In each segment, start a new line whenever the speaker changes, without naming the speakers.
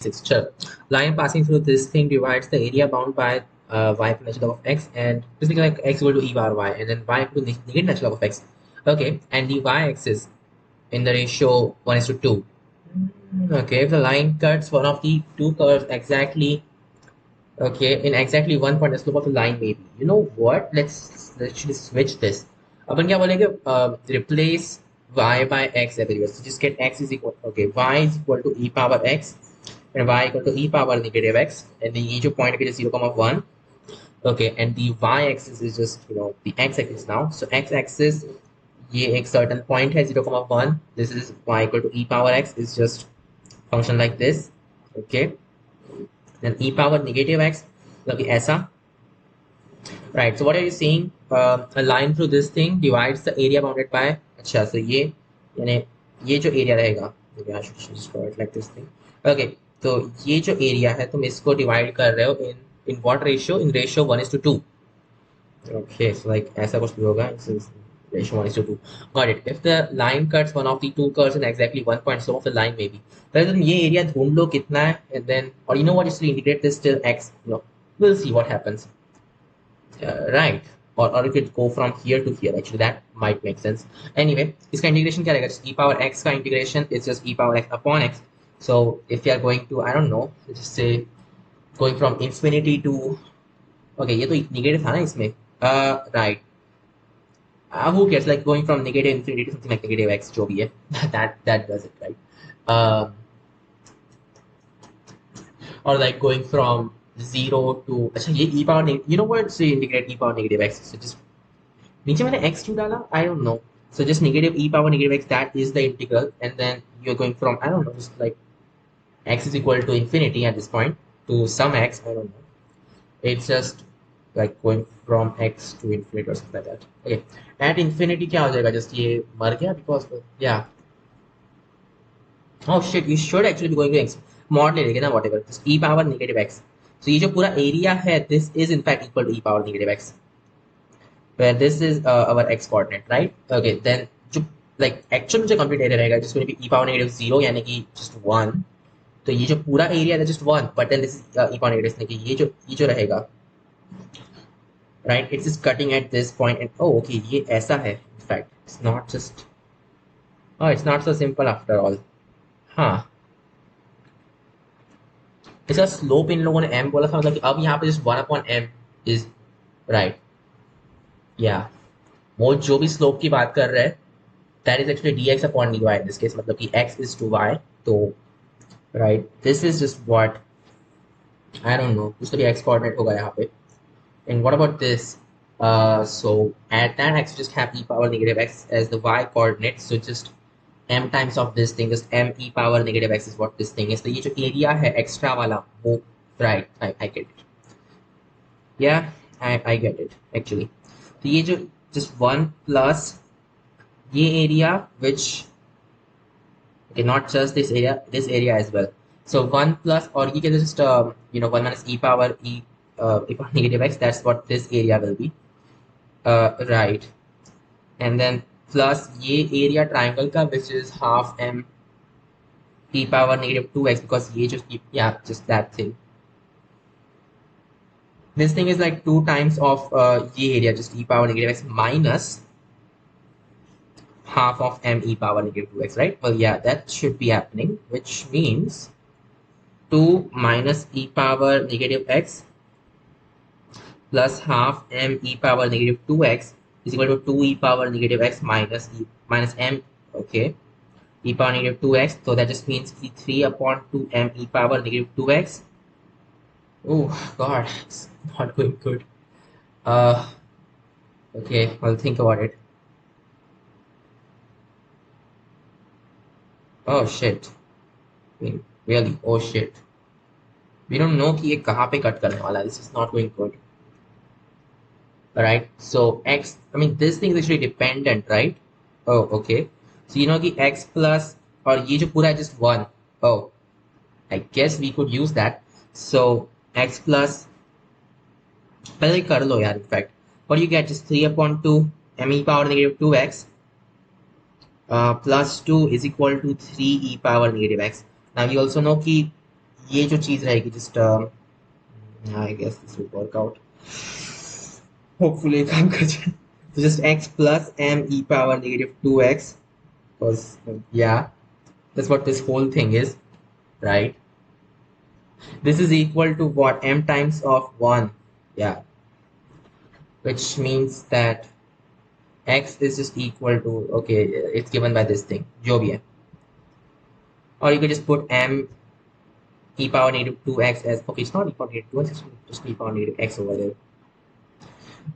6. Sure. Line passing through this thing divides the area bound by y to natural log of x, and this becomes like x equal to e bar y, and then y equal to negative natural log of x. Okay, and the y-axis in the ratio 1 is to 2. Okay, if the line cuts one of the two curves exactly, okay, in exactly one point, the slope of the line may be. You know what? Let's actually switch this. अपन क्या बोलेंगे? Replace y by x everywhere. So just get x is equal. Okay, y is equal to e power x and y equal to e power negative x, and the ये जो point है 0,1. Okay, and the y-axis is just the x-axis now. So x-axis ये एक certain point है 0,1. This is y equal to e power x is just function like this. Okay, then e power negative x मतलब कि ऐसा. Right. So what are you saying? A line through this thing divides the area bounded by. अच्छा, so ये जो area रहेगा, maybe I should just draw it like this thing. Okay. तो ये जो area है तुम इसको divide कर रहे हो in what ratio? In ratio 1:2. Okay. So like ऐसा कुछ भी होगा. This is ratio 1:2. Got it. If the line cuts one of the two curves in exactly one point, so of the line maybe. पहले तुम ये area ढूंढ लो कितना है, and then or you know what? Just integrate this till x. We'll see what happens. Right, or if it go from here to here, actually that might make sense. Anyway, इसका integration क्या रहेगा? Just e power x का integration is just e power x upon x. So if you are going to, I don't know, let's just say going from infinity to, okay, ये तो negative था ना इसमें. Right. Who cares? Like going from negative infinity to something like negative x, जो भी है, that does it, right? Um, or like going from 0 to, अच्छा ये e power you know what? So you integrate e power negative x. So just नीचे मैंने x क्यों डाला? I don't know. So just negative e power negative x, that is the integral, and then you're going from, I don't know, just like x is equal to infinity at this point to some x, I don't know. It's just like going from x to infinity or something like that. Okay, at infinity क्या हो जाएगा? Just ये मर गया because yeah. Oh shit, you should actually be going to x mod ले लेंगे ना, whatever. Just e power negative x. So ये जो पूरा area है, this is in fact equal to e power negative x, where this is our x coordinate, right? Okay, then जो like actual जो complete area रहेगा, just going to be e power negative 0, यानी कि just 1. तो ये जो पूरा area है just 1, but then this is e power negative, यानी कि ये जो रहेगा, right? It's just cutting at this point, and oh okay, ये ऐसा है. In fact, it's not just, oh, it's not so simple after all. हाँ, इसका स्लोप इन लोगों ने m बोला था, मतलब कि अब यहाँ पे just 1/m is right. Yeah, वो जो भी स्लोप की बात कर रहे हैं, that is actually dx upon dy in this case, मतलब कि x is to y. तो right, this is just what, I don't know, कुछ तो भी x coordinate होगा यहाँ पे. And what about this? So at that x just have e power negative x as the y coordinate, so just m times of this thing, just m e power negative x is what this thing is. तो ये जो area है extra वाला वो, right, I get it. Yeah, I get it actually. तो ये जो just 1 plus ये area which, okay, not just this area as well. So 1 plus, or you can just 1 minus e power e power negative x, that's what this area will be. Right, and then plus ये area triangle का, which is half m e power negative 2x, because ये just, yeah, just that thing. This thing is like 2 times of ये area, just e power negative x minus half of m e power negative 2x, right? Well, yeah, that should be happening, which means 2 minus e power negative x plus half m e power negative 2x is equal to 2 e power negative x minus m, okay, e power negative 2x. So that just means 3/2 m e power negative 2x. Oh god, it's not going good. Okay, I'll think about it. Oh shit, I mean, really, oh shit, we don't know कि ये कहाँ पे cut करने वाला है. This is not going good. Right, so x, I mean this thing is actually dependent, right? Oh okay, so you know the x plus, or ये जो पूरा है just 1. Oh, I guess we could use that. So x plus, पहले कर लो यार, in fact what do you get? Just 3/2 m e power negative 2x plus 2 is equal to 3 e power negative x. Now we also know कि ये जो चीज रहेगी just I guess this will work out. Hopefully काम कर जाए. So just x plus m e power negative 2x, because yeah, that's what this whole thing is, right? This is equal to what? M times of 1. Yeah, which means that x is just equal to, okay, it's given by this thing, जो भी है. Or you could just put m e power negative 2x as, okay, it's not e power negative 2x, it's just e power negative x over there.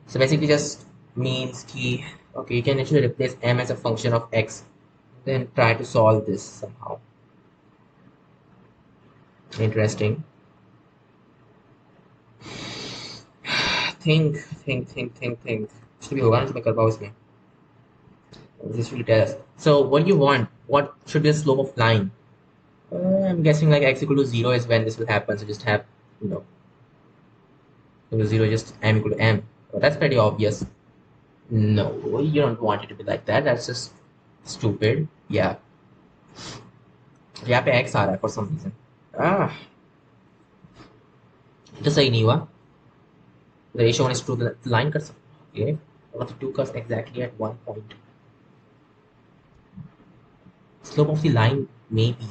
So basically just means ki, okay, you can actually replace m as a function of x, then try to solve this somehow. Interesting. Think. कुछ भी होगा ना तो मैं कर पाऊँ इसमें. This will tell us. So what do you want? What should be the slope of line? I'm guessing like x equal to 0 is when this will happen. So just have, you know, equal to 0, just m equal to m. Well, that's pretty obvious. No, you don't want it to be like that. That's just stupid. Yeah. यहाँ पे x आ रहा है for some reason. Ah, तो सही नहीं हुआ. The ratio 1 is to the line कर सकते. Okay. What the two curves exactly at one point. Slope of the line may be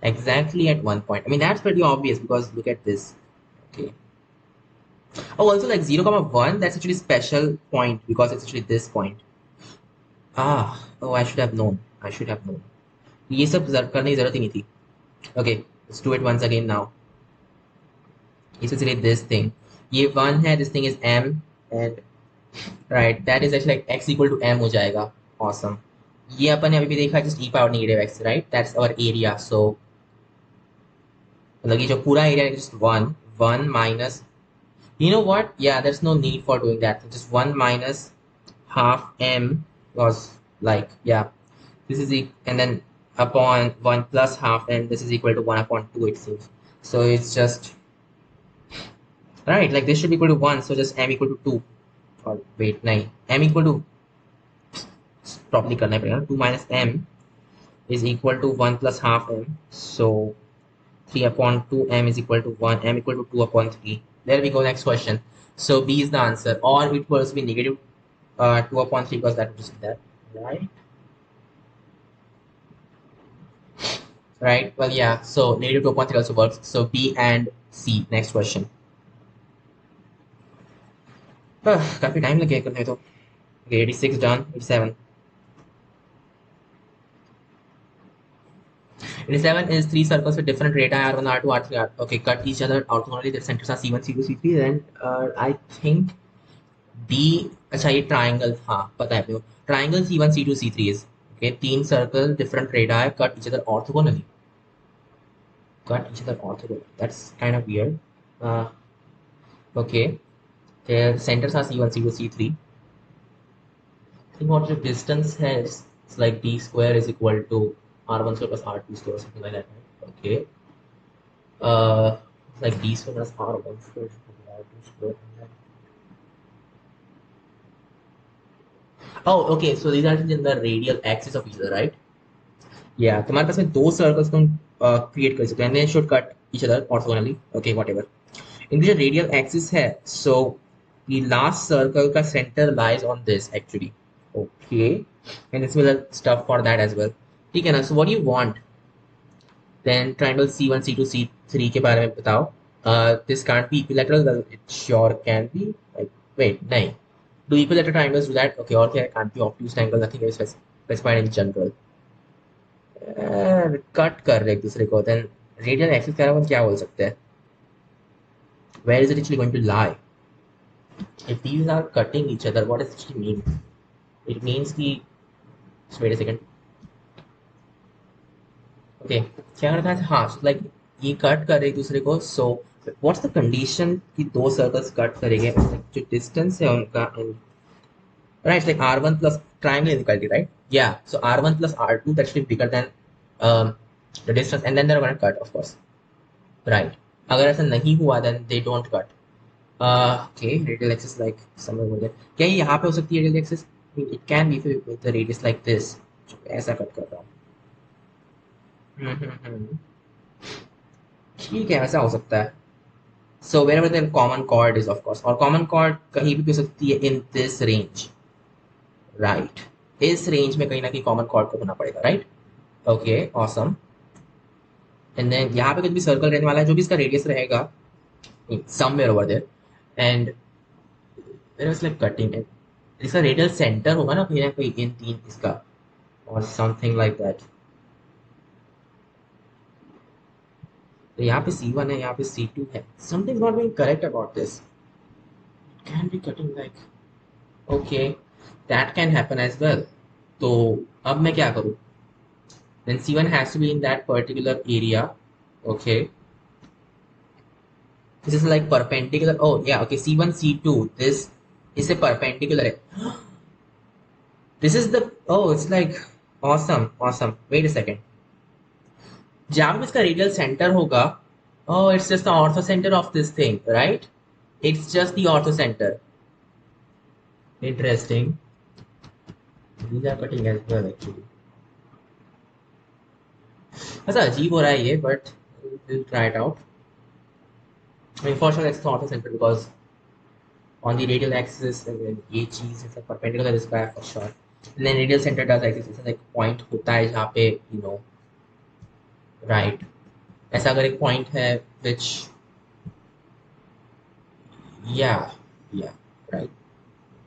exactly at one point. I mean, that's pretty obvious because look at this. Okay. Oh, also like 0 comma 1, that's actually special point because it's actually this point. Ah, oh, I should have known. ये सब करने की जरूरत ही नहीं थी. Okay, let's do it once again now. It's actually this thing. ये 1 है, this thing is m, and right, that is actually like x equal to m हो जाएगा. Awesome. ये अपन ने अभी भी देखा just e power negative x, right? That's our area. So मतलब ये जो पूरा area है just 1 minus. You know what? Yeah, there's no need for doing that. Just 1 minus half m was like, yeah, this is and then upon 1 plus half m, this is equal to 1 upon 2, it seems. So it's just, right, like this should be equal to 1, so just m equal to 2. Or wait, nahi, m equal to, properly करना पड़ेगा, 2 minus m is equal to 1 plus half m. So 3 upon 2 m is equal to 1, m equal to 2 upon 3. There we go, next question. So B is the answer, or it will be negative 2 upon 3 because that would just be that, right? Right, well, yeah, so negative 2 upon 3 also works. So B and C, next question. काफी time लगेगा करने में तो. Okay, 86 done, 87. 87 is 3 circles with different radii, R1, R2, R3, R. Okay, cut each other orthogonally. Their centers are C1, C2, C3. Then I think B. अच्छा ये triangle, हाँ पता है अपने को. Triangle C1, C2, C3 is, okay, 3 circle different radii cut each other orthogonally. That's kind of weird. Okay, their centers are C1, C2, C3. I think what the distance has, it's like d square is equal to r1 square plus r2 square or something like that, right? Okay. It's like d square plus r1 square is equal to r2 square. Oh, okay. So these are in the radial axis of each other, right? Yeah. तुम्हारे पास में दो circles तुम create कर सकते हो, and they should cut each other orthogonally. Okay, whatever. इनकी जो radial axis है, so the last circle का center lies on this actually. Okay, and it's similar stuff for that as well. ठीक है ना? So what do you want? Then triangle C1, C2, C3 के बारे में बताओ. This can't be equilateral. Well, it sure can be. Like, wait, नहीं. Do equilateral triangles do that? Okay, और क्या है? Can't be obtuse triangle. Nothing is specified in general. Cut कर रहे एक दूसरे को. Then radial axis के अलावा हम क्या बोल सकते हैं? Where is it actually going to lie? If these are cutting each other, what does it actually mean? It means कि, just wait a second. Okay, क्या करना था? हाँ, so like ये कट कर रहे एक दूसरे को. So what's the condition कि दो circles कट करेंगे? Like, जो distance है उनका, right? It's like R1 plus triangle inequality, right? Yeah. So R1 plus R2, that should be bigger than the distance, and then they're going to cut, of course, right? अगर ऐसा नहीं हुआ, then they don't cut. Okay, radial axis like somewhere over there. क्या ये यहाँ पे हो सकती है radial axis? It can be with the radius like this. ऐसा कट कर रहा हूँ. ठीक है, ऐसा हो सकता है. So wherever the common chord is, of course, और common chord कहीं भी हो सकती है in this range, right? इस रेंज में कहीं ना कहीं common chord को होना पड़ेगा, right? Okay, awesome. And then यहाँ पे कुछ भी सर्कल रहने वाला है, जो भी इसका रेडियस रहेगा somewhere over there, and there is like cutting it. इसका रेडियल सेंटर होगा ना कहीं इन तीन इसका, और समथिंग लाइक दैट. तो यहाँ पे C1 है, यहाँ पे C2 है. Something not being correct about this. Can be cutting like, okay, that can happen as well. तो अब मैं क्या करूँ? Then C1 has to be in that particular area. Okay. This is like perpendicular. Oh, yeah. Okay. C1, C2. This is a perpendicular. This is the. Oh, it's like awesome. Awesome. Wait a second. जहाँ पे इसका radial center होगा. Oh, it's just the ortho center of this thing, right? It's just the ortho center. Interesting. These are cutting as well, actually. ऐसा अजीब हो रहा है ये, but we'll try it out. I mean, for sure, it's the ortho center because on the radial axis ये चीज is perpendicular to this guy for sure. And then radial center does exist. It's like point होता है जहाँ पे you know, right. ऐसा अगर एक point है which, yeah, yeah, right.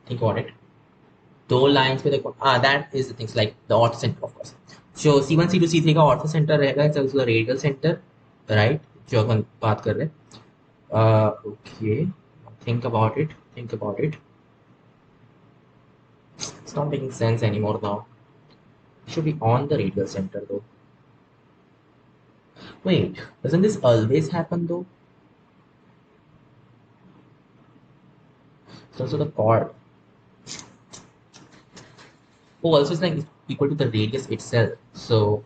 Think about it. दो lines पे देखो, that is the things like the ortho center of course. So C1 C2 C3 का ortho center रहेगा, it's also the radial center, right, जो अपन बात कर रहे हैं. Okay, think about it. Think about it. It's not making sense anymore now. It should be on the radial center though. Wait, doesn't this always happen though? It's also the chord. Oh, also it's like equal to the radius itself. So,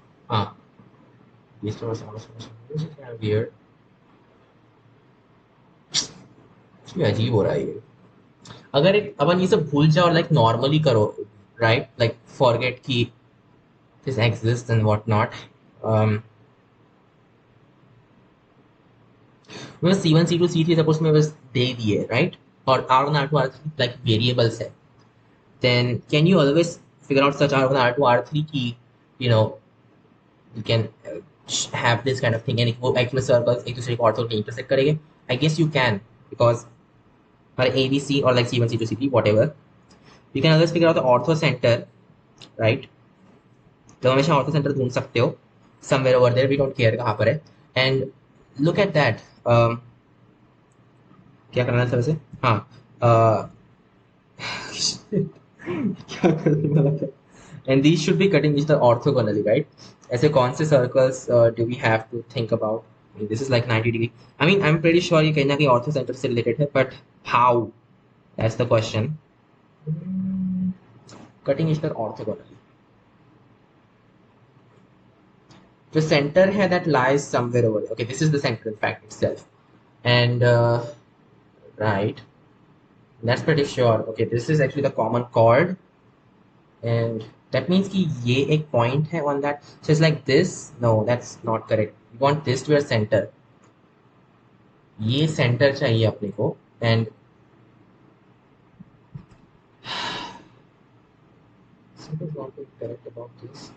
this was kind of weird. इसमें अजीब हो रहा है ये. अगर एक अपन ये सब भूल जाओ, लाइक नॉर्मली करो, राइट, लाइक फॉरगेट कि this exist and what not. मैं C1 C2 C3 सपोज में बस दे दिए, राइट, और R1 R2 R3 like variables है. Then can you always figure out such R1 R2 R3 key, you know, you can have this kind of thing and वो actual circles एक दूसरे को ortho में intersect करेंगे? I guess you can, because or ABC or like C1 C2 C3 whatever, you can always figure out the ortho center, right? तो हमेशा ortho centre ढूंढ सकते हो somewhere over there, we don't care कहाँ पर है. And look at that. क्या करना है सर से? हाँ, क्या करने वाला था? And these should be cutting each other orthogonally, right? ऐसे कौन से circles do we have to think about? I mean, this is like 90 degree. I mean, I'm pretty sure ये कहीं ना कहीं ortho center से related है, but how? That's the question. Cutting each other orthogonally. The center है that lies somewhere over there. Okay, this is the center in fact itself. And right, that's pretty sure. Okay, this is actually the common chord. And that means कि ये एक point है on that. So it's like this. No, that's not correct. You want this to be a center. ये center चाहिए अपने को. And something is not correct about this.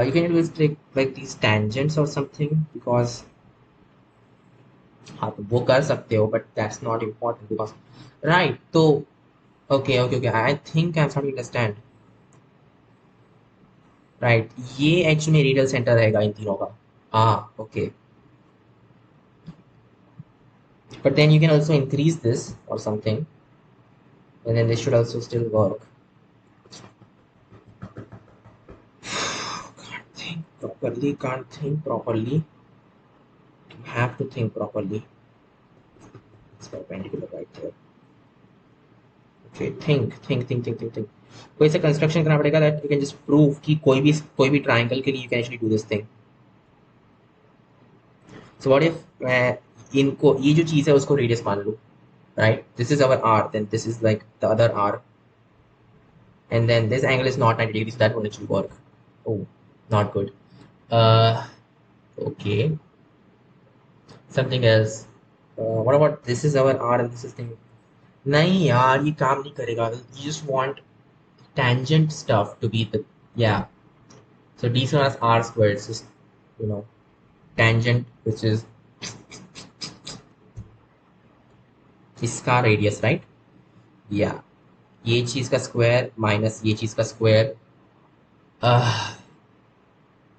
You can always take like these tangents or something, because हाँ तो वो कर सकते हो, but that's not important because right. तो okay. I think I'm starting to understand. Right, ये actually में radial centre रहेगा इन तीनों का. Okay, but then you can also increase this और something and then this should also still work. Can't think properly. You have to think properly. It's perpendicular right there. Okay, think. कोई सा construction करना पड़ेगा that you can just prove कि कोई भी triangle के लिए you can actually do this thing. So what if इनको ये जो चीज है उसको रेडियस मान लो, right? This is our R, then this is like the other R, and then this angle is not 90 degrees, so that won't actually work. Oh, not good. Okay. something else. What about this is our r and this is thing. नहीं यार ये काम नहीं करेगा. You just want tangent stuff to be the yeah. So d square plus r squared is just you know tangent which is इसका radius, right? Yeah. ये चीज का स्क्वायर माइनस ये चीज का square.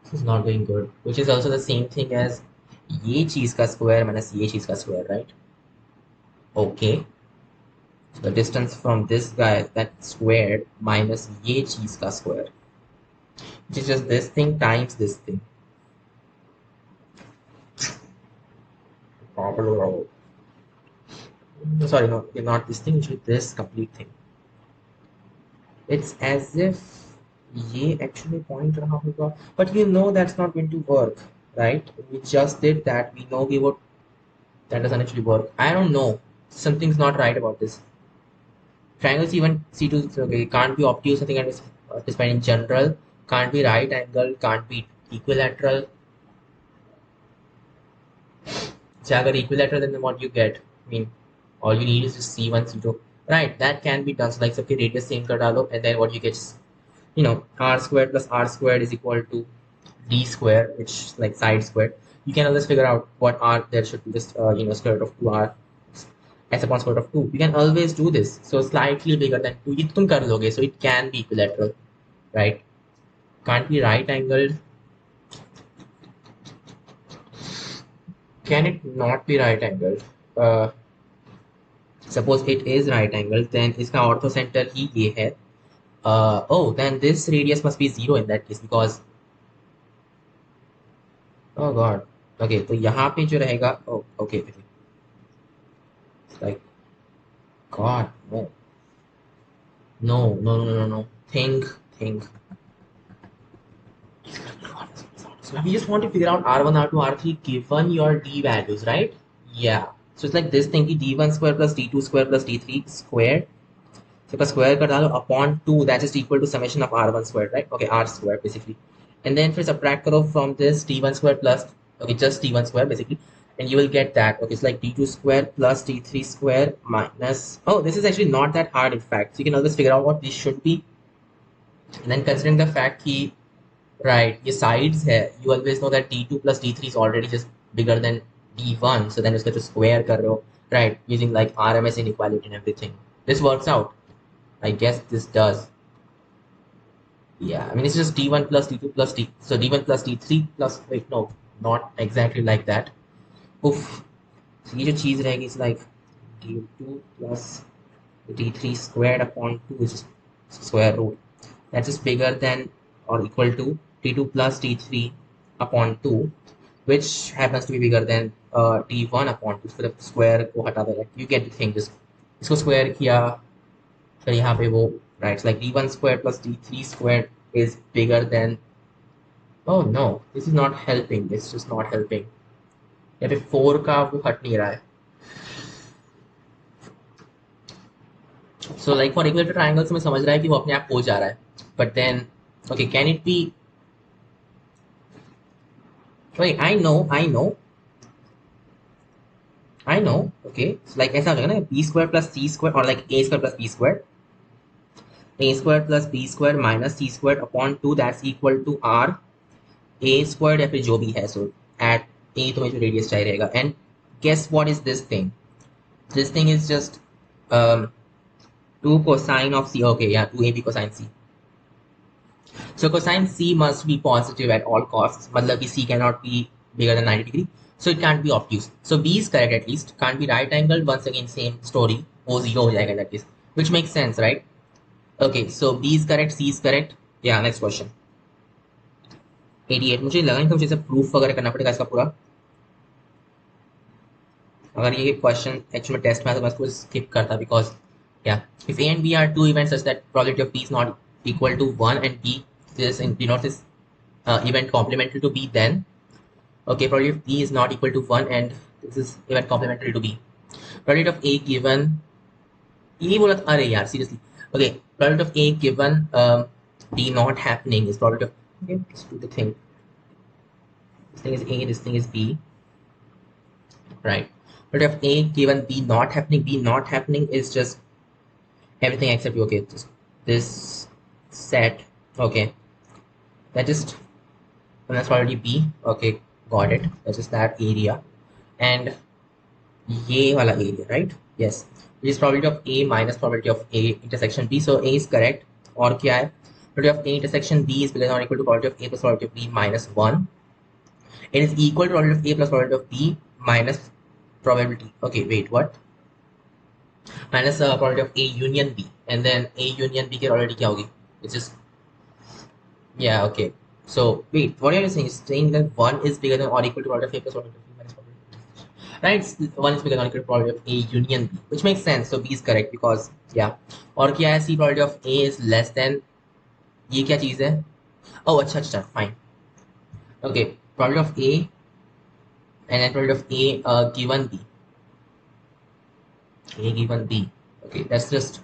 This is not going good. Which is also the same thing as ये चीज का स्क्वायर माइनस ये चीज का square, right? Okay. So the distance from this guy that squared minus ये चीज का square, which is just this thing times this thing. Sorry, no, not this thing. It should be this complete thing. It's as if ये actually point रहा होगा, but you know that's not going to work, right? We just did that. We know we would. That doesn't actually work. I don't know. Something's not right about this. Triangles even C2 okay, can't be obtuse. Something and specified in general. Can't be right angle. Can't be equilateral. So अगर equilateral, then what you get? I mean, all you need is just C1, C2. Right, that can be done. So like सबके radius same कर डालो, and then what you get is, you know, r squared plus r squared is equal to d square, which is like side squared. You can always figure out what r there should be, just you know, square root of 2r s upon square root of 2. You can always do this. So slightly bigger than 2 ये तुम कर लोगे, so it can be equilateral, right? Can't be right angled. Can it not be right angled? Suppose it is right angled, then इसका orthocenter ही ये है. Oh, then this radius must be 0 in that case because oh god. Okay, तो यहाँ पे जो रहेगा, oh okay, it's like god no. No. Think. So we just want to figure out R1, R2, R3 given your D values, right? Yeah. So it's like this thing कि D1 square plus D2 square plus D3 squared. So का square कर डालो upon 2, that's just equal to summation of R1 squared, right? Okay, R squared basically. And then फिर subtract करो from this D1 square plus, okay, just D1 square basically. And you will get that. Okay, it's like D2 square plus D3 square minus, oh, this is actually not that hard in fact. So you can always figure out what this should be. And then considering the fact कि right, ये sides है, you always know that D2 plus D3 is already just bigger than D1, so then उसका जो square कर रहे हो, right, using like RMS inequality and everything. This works out. I guess this does. Yeah, I mean it's just D1 plus D2 plus D, so D1 plus D3 plus, wait, no, not exactly like that. Oof. So ये जो चीज रहेगी is like D2 plus D3 squared upon 2, which is square root. That's just bigger than or equal to D2 plus D3 upon 2, which happens to be bigger than D1 upon 2. फिर square को हटा दे, you get the thing, just इसको square किया, फिर यहाँ पे वो, right, it's like D1 squared plus D3 squared is bigger than, oh no, this is not helping, it's just not helping. यहाँ पे 4 का वो हट नहीं रहा है. So like for equilateral triangles में समझ रहा है कि वो अपने आप हो जा रहा है, but then okay, can it be, wait, I know, okay, so like ऐसा हो जाएगा ना, b square plus c square or like a square plus b square, a square plus b square minus c square upon 2, that's equal to r a squared या फिर जो भी है. So at a तुम्हें जो radius चाहिए रहेगा, and guess what is this thing? This thing is just 2 cosine of c. Okay, yeah, 2ab cosine c. So cosine c must be positive at all costs. मतलब कि c cannot be bigger than 90 degree. So it can't be obtuse. So b is correct at least. Can't be right angled. Once again, same story. O 0 हो जाएगा in that case. Which makes sense, right? Okay, so b is correct, c is correct. Yeah, next question. 88. मुझे लगा नहीं था मुझे इसे proof वगैरह करना पड़ेगा इसका पूरा. अगर ये क्वेश्चन एक्चुअली टेस्ट में आता तो मैं इसको स्किप करता because yeah, if a and b are two events such that probability of p is not equal to 1 and b this denotes this event complementary to b, then okay, probability of p is not equal to 1 and this is event complementary to b. Probability of a given, ये बोला था, अरे यार seriously, okay, probability of a given b not happening is probability of, okay, let's do the thing. This thing is a, this thing is b. right? But if A given B not happening is just everything except okay, just this set. Okay, that just and that's already B. Okay, got it. That's just that area and ये वाला area, right? Yes, which is probability of A minus probability of A intersection B. So A is correct. और क्या है? Probability of A intersection B is bigger than or equal to probability of A plus probability of B minus 1. It is equal to probability of A plus probability of B minus probability. Okay, wait, what? Minus probability of A union B. And then A union B की already क्या होगी? It's just, yeah, okay. So, wait, what are you saying? You're saying that 1 is bigger than or equal to probability of A plus probability of B minus probability of B. Right? 1 is bigger than or equal to probability of A union B, which makes sense. So, B is correct because, yeah. और क्या है? C probability of A is less than, ये क्या चीज़ है? Oh, अच्छा, fine. Okay, probability of A and then probability of A given B. A given B. Okay, that's just,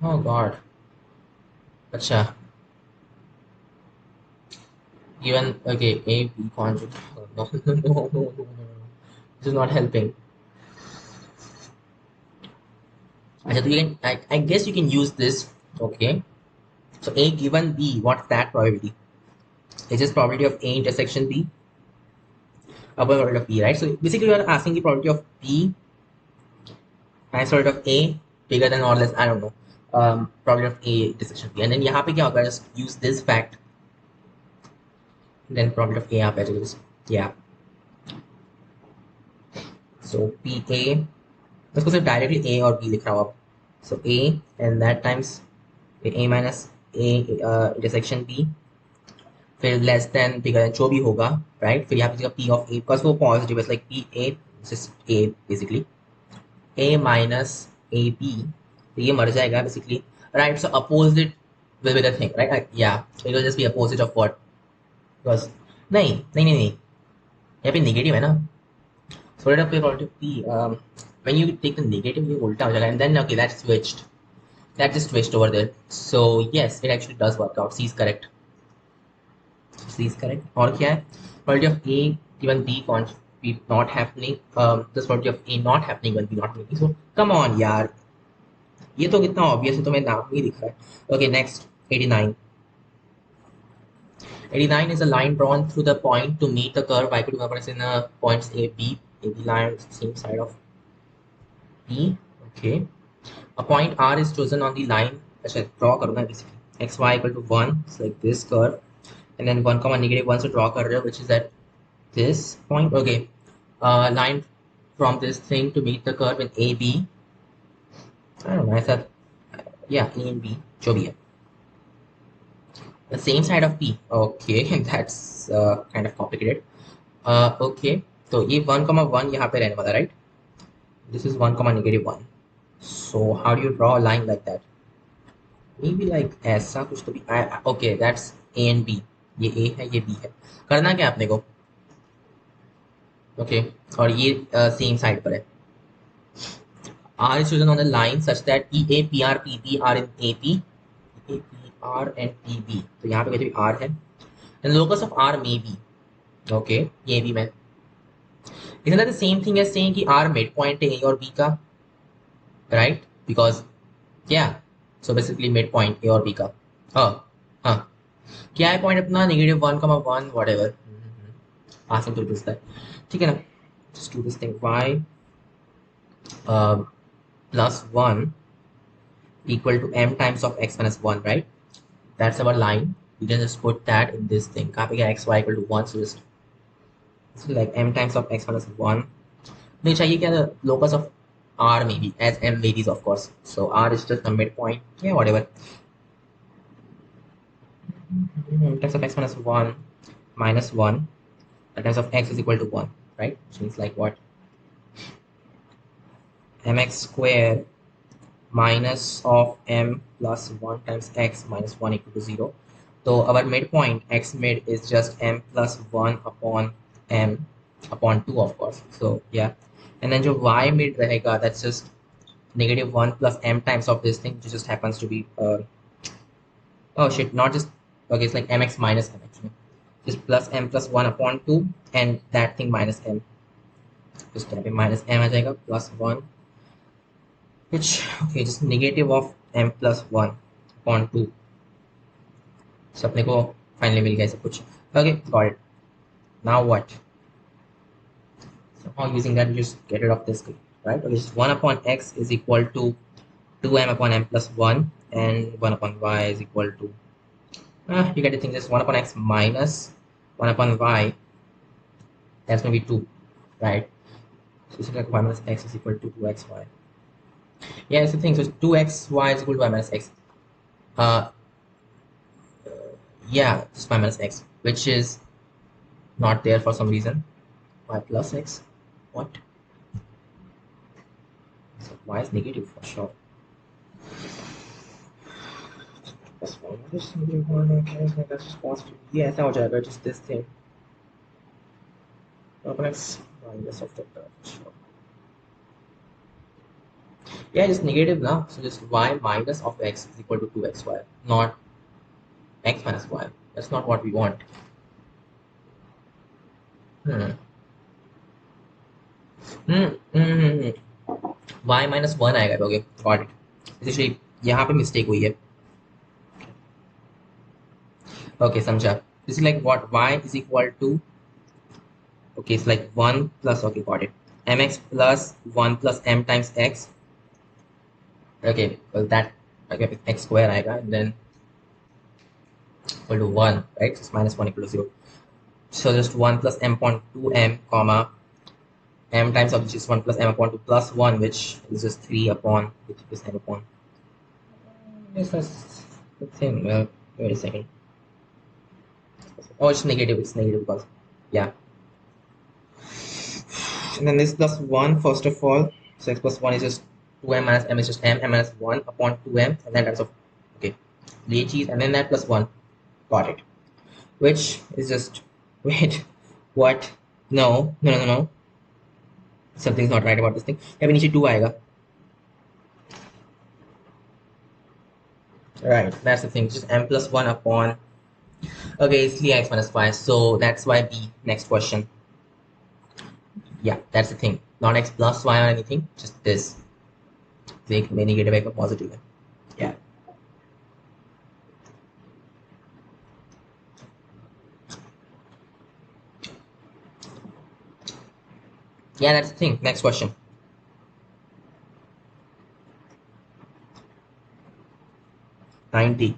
oh god. Acha. Given, okay, A, B conjugate. No, no. This is not helping. Acha, so you can, I guess you can use this. Okay. So A given B, what's that probability? It's just probability of A intersection B upon probability of B, right? So basically, you are asking the probability of B times probability of A bigger than or less, I don't know, probability of A intersection B. And then यहाँ पे क्या होगा? Just use this fact. Then probability of A यहाँ पे आ जाएगा. Yeah. So PA, उसको सिर्फ directly A और B लिख रहा हूँ अब. So A and that times A minus A intersection B फिर लेस देन बिगर देन जो भी होगा राइट. फिर यहाँ पे P ऑफ A बिकॉज वो पॉजिटिव है like PA A basically A minus AB तो ये मर जाएगा basically right. So opposite will be the thing right. या it will just be opposite of what because नहीं यहाँ पे नेगेटिव है ना. So let us play probability P. When you take the negative, you उल्टा हो जाएगा and then okay that switched. That just switched over there. So yes, it actually does work out. C is correct. C is correct. और क्या है? Probability of A given B can't be not happening. This probability of A not happening when B not happening. So come on यार. ये तो कितना obvious है तो मैं नाम ही दिख रहा है. Okay, next 89. 89 is a line drawn through the point to meet the curve y equal to y in points A, B. A, B line is the same side of B. Okay. A point R is chosen on the line. अच्छा draw करूँगा basically. X y equal to 1. It's like this curve. And then 1 comma negative 1 से draw कर रहे हो which is at this point. Okay. Line from this thing to meet the curve in A, B. I don't know. I thought, yeah, A and B. जो भी है. The same side of P. Okay, that's kind of complicated. Okay, so ये 1 comma 1 यहाँ पे रहने वाला right? This is 1 comma negative 1. So how do you draw a line like that? Maybe like ऐसा कुछ तो भी. Okay, that's A and B. ये A है ये B है. करना क्या आपने को? Okay, और ये same side पर है. R is chosen on the line such that EA, PR, PB are in AP. EA, PR and PB. तो यहाँ पे वैसे भी R है. And the locus of R may be. Okay, ये भी मैं. Isn't that the same thing as saying कि R midpoint है A और B का? Right? Because, yeah. So basically midpoint A और B का. हाँ. क्या है point अपना? Negative 1, 1, whatever. Ask him to do that. ठीक है ना? Just do this thing. Y plus 1 equal to M times of X minus 1, right? That's our line. We can just put that in this thing. कहाँ पे क्या X y equal to 1, so just so like M times of X minus 1. नहीं चाहिए क्या? The locus of R maybe as M varies of course. So R is just the midpoint. Yeah, whatever. In terms of X minus 1 minus 1. In terms of X is equal to 1, right? Which means like what? Mx square minus of M plus 1 times X minus 1 equal to 0. So our midpoint X mid is just M plus 1 upon M upon 2 of course. So yeah. And then जो Y mid रहेगा, that's just negative 1 plus M times of this thing, which just happens to be oh shit, not just okay, it's like mx minus m actually. is plus m plus 1 upon 2 and that thing minus m. Just type in minus m आ जाएगा plus 1 which okay just negative of m plus 1 upon 2. So अपने को finally मिल गया सब कुछ. Okay, got it. Now what? Somehow using that you just get rid of this thing, right? Okay, just 1 upon x is equal to 2m upon m plus 1 and 1 upon y is equal to you get the thing just 1 upon x minus 1 upon y. That's going to be 2, right? So it's like y minus x is equal to 2xy. Yeah, it's the thing. So 2xy is equal to y minus x. Uh, yeah, just y minus x, which is not there for some reason. Y plus x. What? So y is negative for sure. Plus 1 minus okay, that's just positive. Yeah, ऐसा हो जाएगा just this thing. Upon x minus of the sure. Yeah, just negative now. So just y minus of x is equal to 2xy, not x minus y. That's not what we want. Y minus 1 आएगा. Okay, got it. Essentially यहाँ पे mistake हुई है. Okay, समझा. This is like what y is equal to. Okay, it's like 1 plus. Okay, got it. mx plus 1 plus m times x. Okay, well that okay x square आएगा and then equal to 1, right? So it's minus 1 equal to 0. So just 1 plus m upon 2m comma m times of just 1 plus m upon 2 plus 1, which is just 3 upon which is m upon. Yes, that's the thing. Well, wait a second. Oh, it's negative. It's negative because yeah. And then this plus 1 first of all. So x plus 1 is just 2m minus m is just m minus 1 upon 2m and then times of okay cheese and then that plus 1. Got it. Which is just wait what? No. Something's not right about this thing. Yeah, नीचे 2 आएगा. Right, that's the thing. It's just m plus 1 upon okay, it's 3x minus 5. So that's why B. Next question. Yeah, that's the thing. Not x plus y or anything, just this. Make negative एक positive है. Yeah. Yeah, that's the thing. Next question. 90.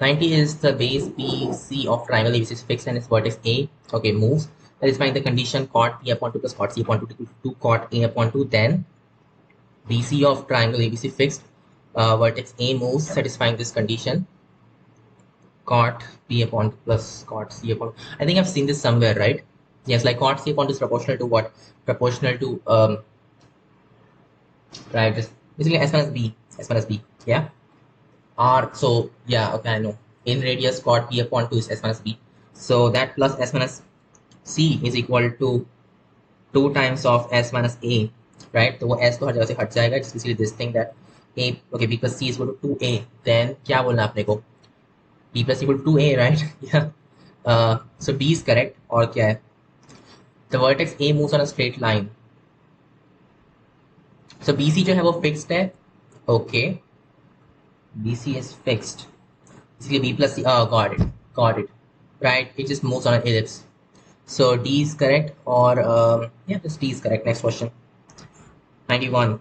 90 is the base BC of triangle ABC is fixed and its vertex A. Okay, moves. Satisfying the condition cot P upon 2 plus cot C upon 2 to cot A upon 2. Then BC of triangle ABC fixed. Vertex A moves. Satisfying this condition. Cot P upon 2 plus cot C upon. I think I've seen this somewhere, right? Yes, like cot C upon 2 is proportional to what? Proportional to right? Just basically S minus B. S minus B. Yeah. R. So yeah, okay, I know. In radius cot P upon 2 is S minus B. So that plus S minus C is equal to 2 times of S minus A, right? तो वो S तो हर जगह से हट जाएगा. It's basically this thing that A, okay, B plus C is equal to 2A. Then क्या बोलना अपने को? B plus C equal to 2A, right? Yeah. So D is correct. और क्या है? The vertex A moves on a straight line. So BC जो है वो fixed है. Okay. BC is fixed. Basically B plus C. Oh, got it. Right? It just moves on an ellipse. So D is correct, or yeah, this D is correct. Next question. 91.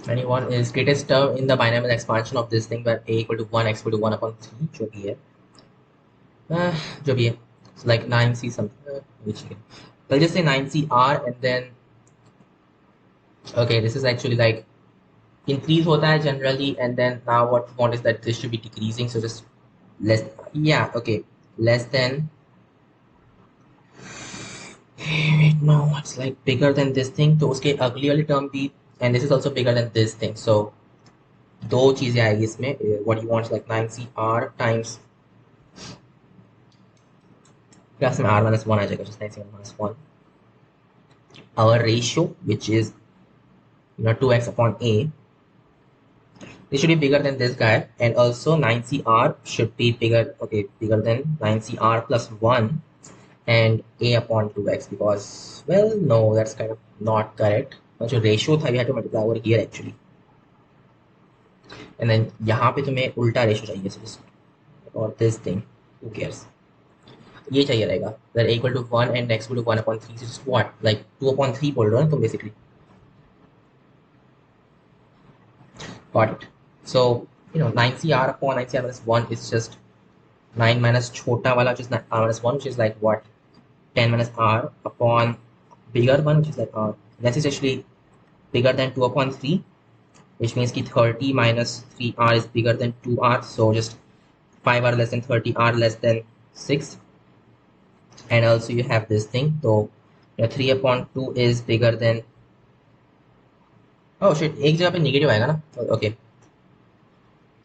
91 is greatest term in the binomial expansion of this thing where A equal to 1, X equal to 1 upon 3. जो भी है. जो भी है. So like 9C something. Which I'll just say 9CR and then okay, this is actually like increase होता है generally, and then now what we want is that this should be decreasing. So just less, yeah, okay, less than wait, no, it's like bigger than this thing. तो उसके अगली वाली term भी, and this is also bigger than this thing. So दो चीजें आएगी इसमें. What you want is like 9CR times plus में R minus 1 आ जाएगा, just 9CR minus 1. Our ratio, which is 2x upon A, This should be bigger than this guy, and also 9CR should be bigger, okay, bigger than 9CR plus 1 and a upon 2x, because, well, no, that's kind of not correct. जो ratio था we had to multiply over here actually, and then यहाँ पे तुम्हें उल्टा ratio चाहिए, so just or this thing, who cares, ये चाहिए रहेगा where a equal to 1 and x equal to 1 upon 3, so just what, like 2 upon 3 बोल रहे हो ना तुम basically. Got it. So 9CR upon 9CR minus 1 is just 9 minus chota wala, which is r minus 1, which is like what, 10 minus r upon bigger one, which is like r. That's essentially bigger than 2 upon 3, which means ki 30 minus 3r is bigger than 2r. So just 5r less than 30r less than 6. And also you have this thing. So 3 upon 2 is bigger than, oh shit, एक जगह पे negative आएगा ना. Okay.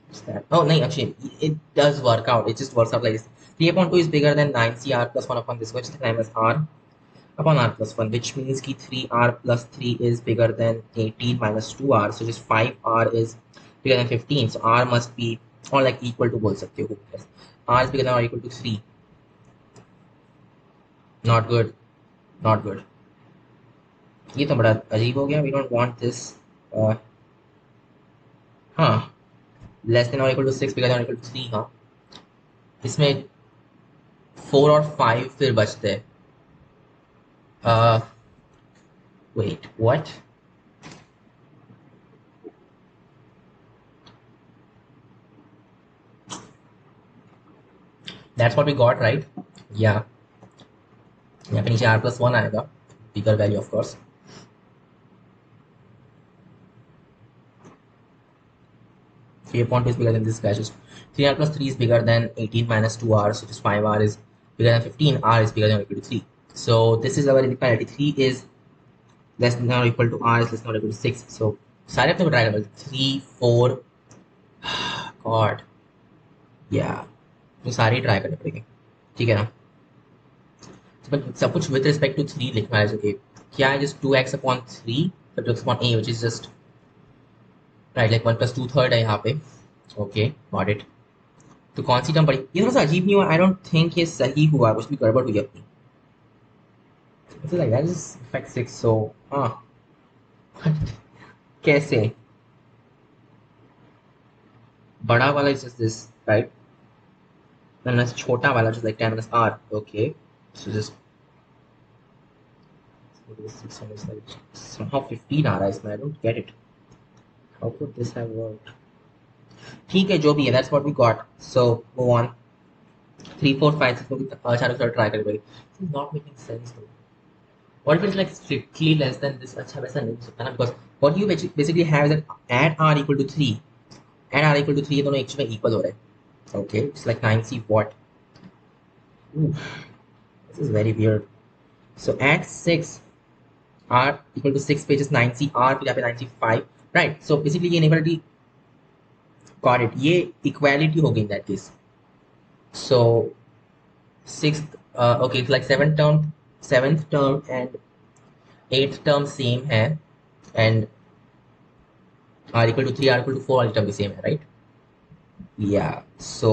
What's that? Oh no, actually it does work out. It just works out like this. 3 upon 2 is bigger than 9CR plus 1 upon this, which is the time as r upon r plus 1, which means ki 3r plus 3 is bigger than 18 minus 2r. So just 5r is bigger than 15. So r must be, or like equal to बोल सकते हो. Yes. R is bigger than or equal to 3. Not good. Not good. ये तो बड़ा अजीब हो गया. We don't want this. हाँ. Less than or equal to 6, bigger than or equal to 3. हाँ. इसमें 4 और 5 फिर बचते हैं. Wait, what? That's what we got, right? Yeah. यहाँ पे नीचे r plus 1 आएगा, bigger value of course. Three upon 2 is bigger than this guy. Just 3r plus 3 is bigger than 18 minus 2r. So just 5r is bigger than 15. R is bigger than or equal to 3. So this is our inequality. 3 is less than or equal to r is less than or equal to 6. So सारे अपने को try कर 3, 4. God. Yeah. तो सारे try करने पड़ेंगे. ठीक है ना? सब कुछ with respect to 3 लिखना है. Okay. क्या है just 2x upon 3 plus 2x upon a, which is just right, like 1 plus 2/3 है यहाँ पे. Okay, got it. तो कौन सी टर्म पड़ी? ये थोड़ा सा अजीब नहीं हुआ. आई डोंट थिंक ये सही हुआ, कुछ भी गड़बड़ हुई अपनी. It's like that is effect 6. So कैसे बड़ा वाला is just this, right? And then छोटा वाला just like 10 minus r. Okay, so just like somehow 15 आ रहा है इसमें. I don't get it. How could this have worked? ठीक है, जो भी है, that's what we got. So move on. 3, 4, 5, 6 चारों तरफ try करेंगे. This is not making sense though. What if it's like strictly less than this? अच्छा वैसा नहीं हो सकता ना, because what you basically have is that at r equal to 3 and r equal to 3 ये दोनों actually equal हो रहे हैं. Okay, it's like 9c what? Ooh, this is very weird. So at 6 r equal to 6 पे just 9c r फिर यहाँ पे 9c 5, right? So basically ये inequality, got it, ये equality हो गई in that case. So sixth, okay, it's like seventh term and 8th term same है, and r equal to 3, r equal to 4 वाली term भी same है, right? Yeah. So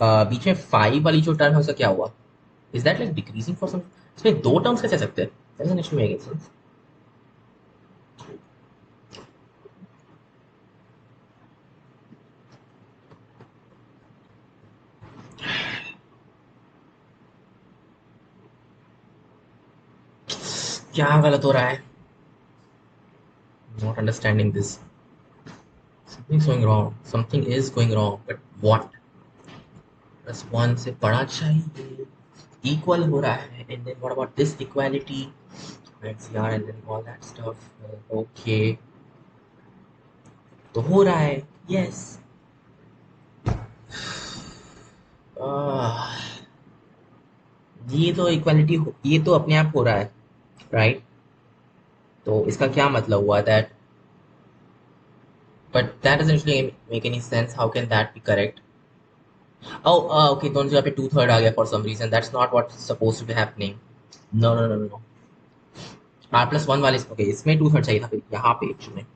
बीच में 5 वाली जो term है उसका क्या हुआ? Is that like decreasing for some? इसमें दो terms कैसे आ सकते हैं? Doesn't actually make any sense. क्या गलत हो रहा है? Not understanding this. Something's going wrong. Something is going wrong, but what? Plus 1 से बड़ा चाहिए. Equal हो रहा है, and then what about this equality? XR and then all that stuff. Okay. तो हो रहा है. Yes. ये तो इक्वालिटी, ये तो अपने आप हो रहा है, राइट? तो इसका क्या मतलब हुआ that, but that doesn't actually make any sense. How can that be correct? Oh, okay, दोनों जगह पे 2/3 आ गया for some reason. That's not what's supposed to be happening. No. R plus 1 वाले, okay, इसमें 2/3 चाहिए था फिर यहाँ पे actually.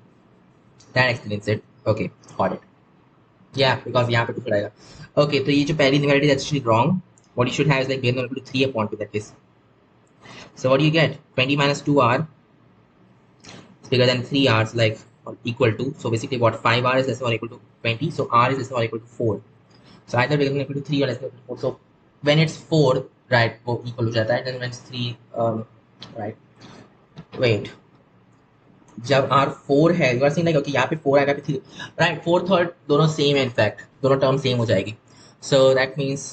That explains it. Okay got it या बिकॉज यहाँ पे 2 आएगा ओके तो ये जो पहली inequality that's actually wrong what you should have is like b equal to 3 upon 2 that case so what do you get 20 minus 2r is bigger than 3r is like or equal to so basically what 5r is less than or equal to 20 so r is less than or equal to 4 so either bigger than or equal to 3 or less than or equal to 4 so when it's 4 right वो equal हो जाता है then when it's 3 right wait जब R 4 है you are seeing like okay यहाँ पे 4 आएगा पे 3 राइट 4 थर्ड दोनों सेम है इनफैक्ट दोनों टर्म सेम हो जाएगी so that means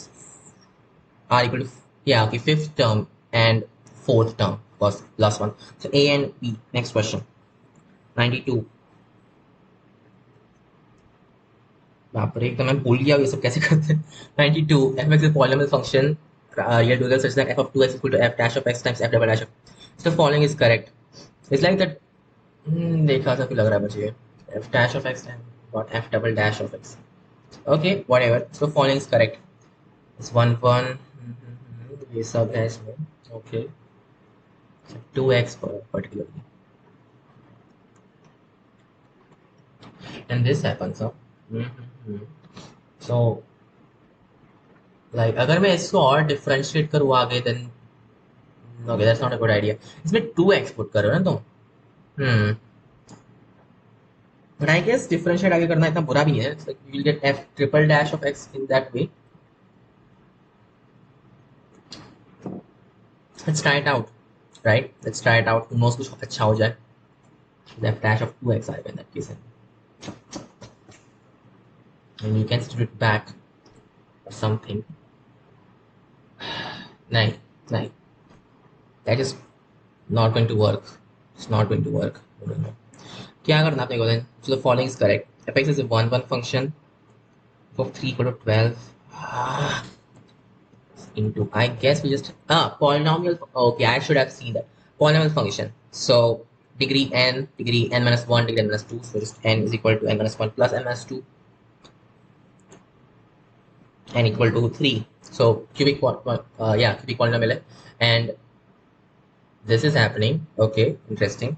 R equal to yeah okay fifth term and fourth term was last one so A and B next question 92 बाप रे एकदम मैं भूल गया ये सब कैसे करते हैं 92 fx is polynomial function real to the such that f of 2x equal to f dash of x times f double dash of so the following is correct it's like that देखा था कि लग रहा है मुझे f dash of x and what f double dash of x okay whatever so following is correct it's 1 1 ये सब है इसमें okay 2x particularly and this happens so like अगर मैं इसको और डिफरेंशिएट करूँ आगे then okay that's not a good idea इसमें 2x पुट करो ना तुम but I guess differentiate आगे करना इतना बुरा भी नहीं है it's like you will get f triple dash of x in that way let's try it out right let's try it out who knows कुछ अच्छा हो जाए f dash of 2x आएगा in that case and you can set it back or something नहीं नहीं that is not going to work it's not going to work no. क्या करना आपने को then so the following is correct fx is a 1 1 function of 3 equal to 12 into I guess we just polynomial okay I should have seen that polynomial function so degree n minus 1 degree n minus 2 so just n is equal to n minus 1 plus n minus 2 n equal to 3 so cubic cubic polynomial and this is happening okay interesting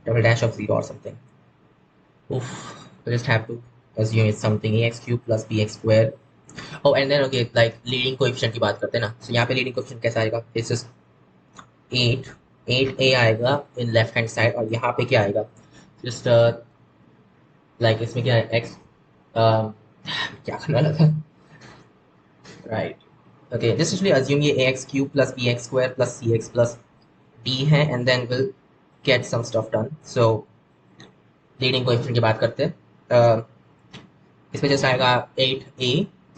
double dash of 0 or something oof we just have to assume it's something ax cube plus bx square oh and then okay like leading coefficient की बात करते हैं ना so यहाँ पे leading coefficient कैसा आएगा it's just 8 आएगा in left hand side और यहाँ पे क्या आएगा just like इसमें क्या है x क्या करना लगा right okay just actually assume ये ax cube plus bx square plus cx plus d है and then we'll get some stuff done so leading coefficient की बात करते हैं इसमें जैसे आएगा 8a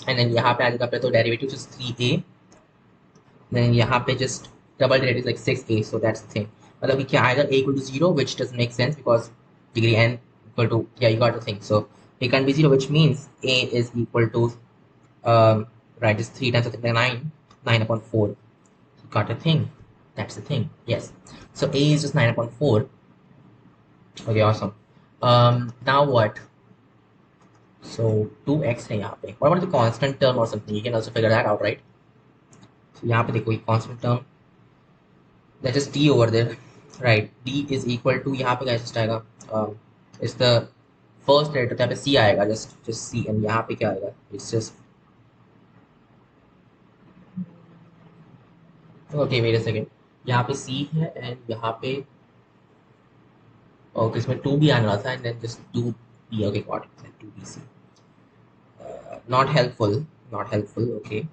and then यहाँ पे आएगा पे तो डेरिवेटिव is 3a then यहाँ पे just double derivative is like 6a so that's the thing मतलब कि क्या आएगा a equal to 0 which doesn't make sense because degree n equal to yeah you got the thing so it can't be 0 which means a is equal to right is 3 times 9 upon 4 you got the thing that's the thing yes so a is just 9 upon 4 okay awesome now what so 2x है यहाँ पे what about the constant term or something you can also figure that out right so यहाँ पे देखो ये constant term that is d over there right d is equal to यहाँ पे क्या just आएगा it's the first letter तो यहाँ पे c आएगा just c and यहाँ पे क्या आएगा it's just okay wait a second यहाँ पे c है and यहाँ पे okay इसमें 2 भी आने वाला था and then just 2b okay got it 2bc not helpful okay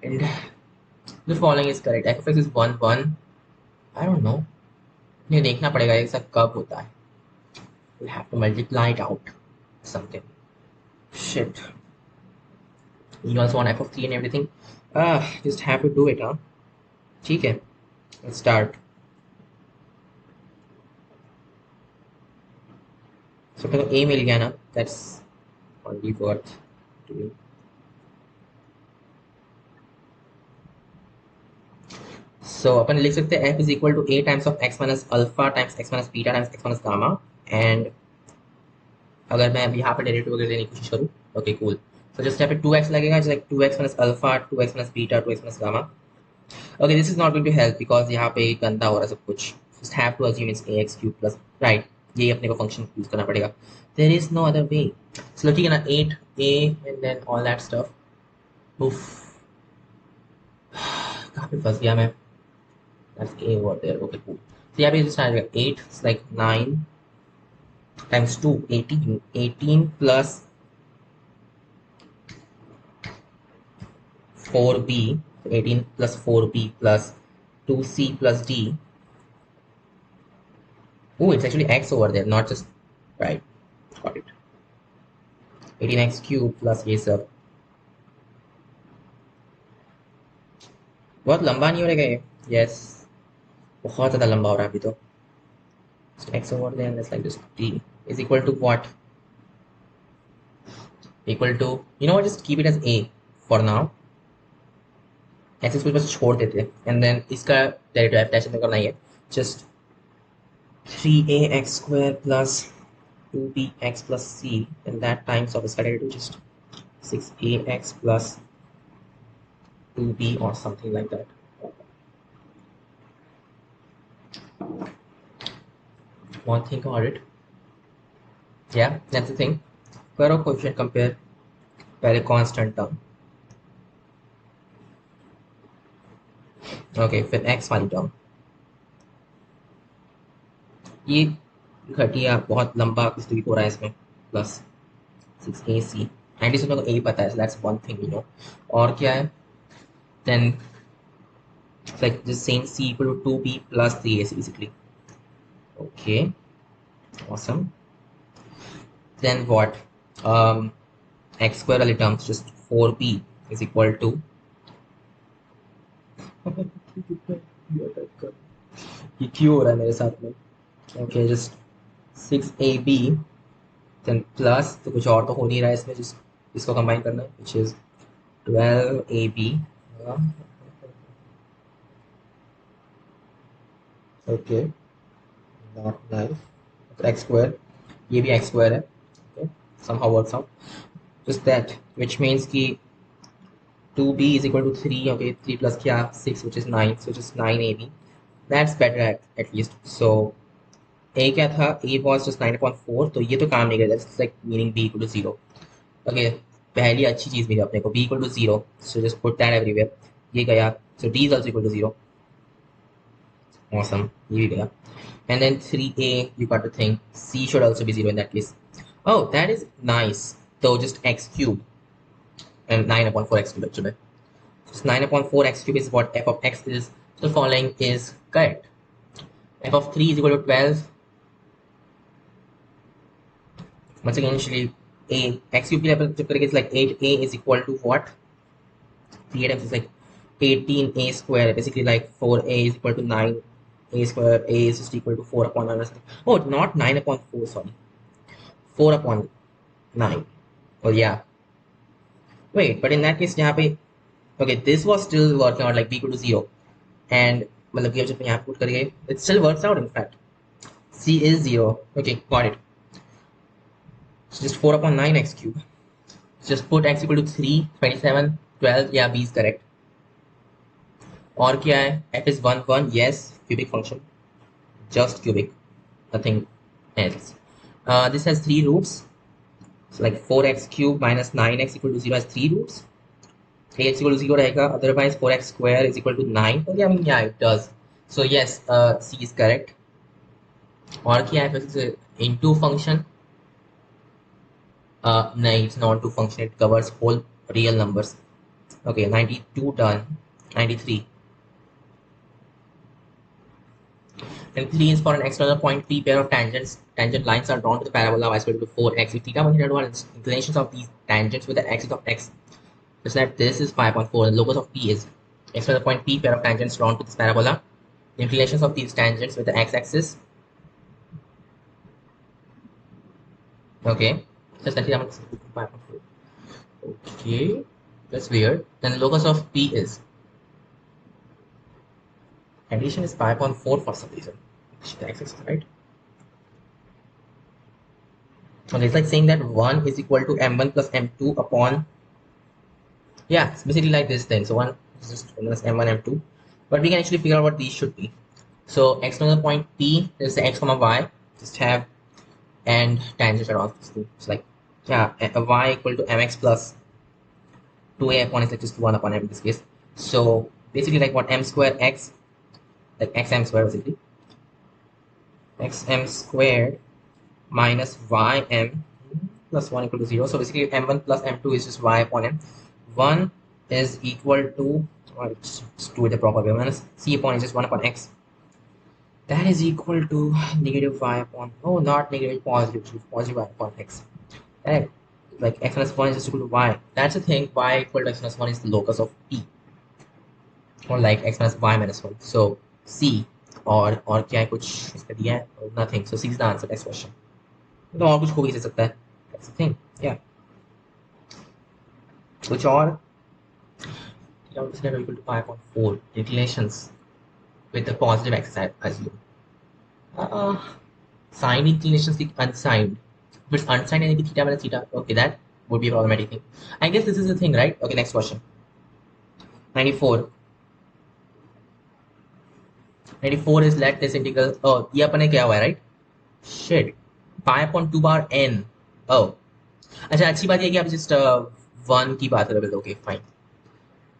and the following is correct f of x is 1 1 I don't know ये देखना पड़ेगा ऐसा कब होता है we'll have to multiply it out something shit you also want f of 3 and everything just have to do it huh ठीक है let's start so तो a मिल गया ना that's only worth doing so अपन लिख सकते हैं f is equal to a times of x minus alpha times x minus beta times x minus gamma and अगर मैं यहाँ पे डेरिवेटिव वगैरह लेने की कोशिश करूँ ओके कूल so just यहाँ पे 2x लगेगा just like 2x minus alpha 2x minus beta 2x minus gamma okay this is not going to help because यहाँ पे गंदा हो रहा है सब कुछ just have to assume it's ax cube plus right ये अपने को फंक्शन यूज करना पड़ेगा. There is no other way. So looking at 8a and then all that stuff. Oof. कहाँ पे फंस गया मैं? That's a over there. Okay, cool. So यहाँ पे just आएगा 8, it's like 9 times 2, 18. 18 plus 4b, 18 plus 4b plus 2c plus d. Oh, it's actually x over there, not just, right, got it. 18x cube plus ये सब. बहुत लंबा नहीं हो रहेगा ये? Yes, बहुत ज़्यादा लंबा हो रहा है अभी तो. Just x over there and that's like this d is equal to what? Equal to, you know what, just keep it as a for now. x square बस छोड़ देते हैं and then इसका डेरिवेटिव f डैश में करना ही है. Just 3ax square plus 2bx plus c and that times of इसका derivative just 6ax plus 2b or something like that. One thing about it, yeah, that's the thing. करो coefficient compare, पहले constant term, okay, फिर x वाली term. ये घटिया बहुत लंबा कुछ तो हो रहा है इसमें, प्लस 6ac एंड इसमें को a पता है, so that's one thing we know. और क्या है, then it's like the same c equal to 2b plus 3ac basically. Okay, awesome. Then what? X square वाली terms just 4b is equal to ये क्यों हो रहा है मेरे साथ में? Okay, just 6ab then plus, तो कुछ और तो हो नहीं रहा है इसमें, just इसको कंबाइन करना है, which is 12ab. Okay, not nice. X square, ये भी x square है. Okay, somehow works out. Just that, which means कि 2b is equal to 3. Okay, 3 plus क्या 6, which is 9, so just 9ab. That's better at least. So a क्या था, a was just 9/4, तो ये तो काम नहीं करेगा. That's like meaning b equal to 0. Okay, पहली अच्छी चीज मिली अपने को, b equal to 0, so just put that everywhere. ये गया, so d is also equal to 0. Awesome, ये भी गया. And then 3a, you got to think c should also be 0 in that case. Oh, that is nice. So just x cube and 9/4 x cube actually. So 9/4 x cube is what f of x is. So the following is correct. F of 3 is equal to 12. Once again, initially a x cube is like 8a is equal to what? 3 times is like 18a square. Basically like 4a is equal to 9a square. A is just equal to 4/9 or something. Oh, not 9/4, sorry. 4/9. Oh yeah. Wait, but in that case, यहाँ पे, okay, this was still working out like b equal to 0, and मतलब कि जब यहाँ put करेंगे, it still works out. In fact, c is 0. Okay, got it. So just 4/9 x cube. Just put x equal to 3, 27, 12. Yeah, b is correct. और क्या है? f is 1, 1. Yes, cubic function. Just cubic, nothing else. This has 3 roots. So like 4x cube minus 9x equal to 0 has 3 roots. Ax equal to 0 रहेगा. Otherwise 4x square is equal to 9. Well, yeah, I mean, yeah, it does. So yes, C is correct. और क्या है? फिर into function. No, it's not into function. It covers whole real numbers. Okay, 92 done. 93. And please, for an external point P, pair of tangent lines are drawn to the parabola y squared equal to 4x. If theta 1 theta 1 is inclinations of these tangents with the axis of x, such that this is 5.4 and the locus of P is external point P, pair of tangents drawn to this parabola. The inclinations of these tangents with the x-axis. Okay, just that theta 1 is equal to 5.4. Okay, that's weird. Then the locus of P is, addition is 5.4 for some reason. The x-axis, right? Okay, it's like saying that 1 is equal to m1 plus m2 upon, yeah, it's basically like this thing. So 1 is just minus m1, m2. But we can actually figure out what these should be. So external point P, there's the x comma y. Just have and tangent around this thing. It's like, yeah, y equal to mx plus 2a upon is like just 1 upon m in this case. So basically like what, m square x, like xm square basically, xm squared minus ym plus 1 equal to 0. So basically m1 plus m2 is just y upon m. 1 is equal to, well, let's do it the proper way, minus c upon is just 1 upon x. That is equal to negative y upon, oh, not negative, positive y upon x. Right? Like x minus 1 is just equal to y. That's the thing, y equal to x minus 1 is the locus of p. Or like x minus y minus 1. So c, और क्या है कुछ इसका दिया है? Nothing. So c is the answer. Next question. तो और कुछ हो भी सकता है. That's the thing. Yeah. कुछ और is equal to 5.4 declinations with the positive x I assume. Signed inclinations the unsigned. If it's unsigned and theta minus theta, okay, that would be a problematic thing. I guess this is the thing, right? Okay, next question. 94. 94 is let this integral. Oh, ये अपने क्या हुआ है, right? Shit. Pi upon 2 bar n. Oh. अच्छा, अच्छी बात ये कि आप just 1 की बात कर रहे हो. Okay, fine.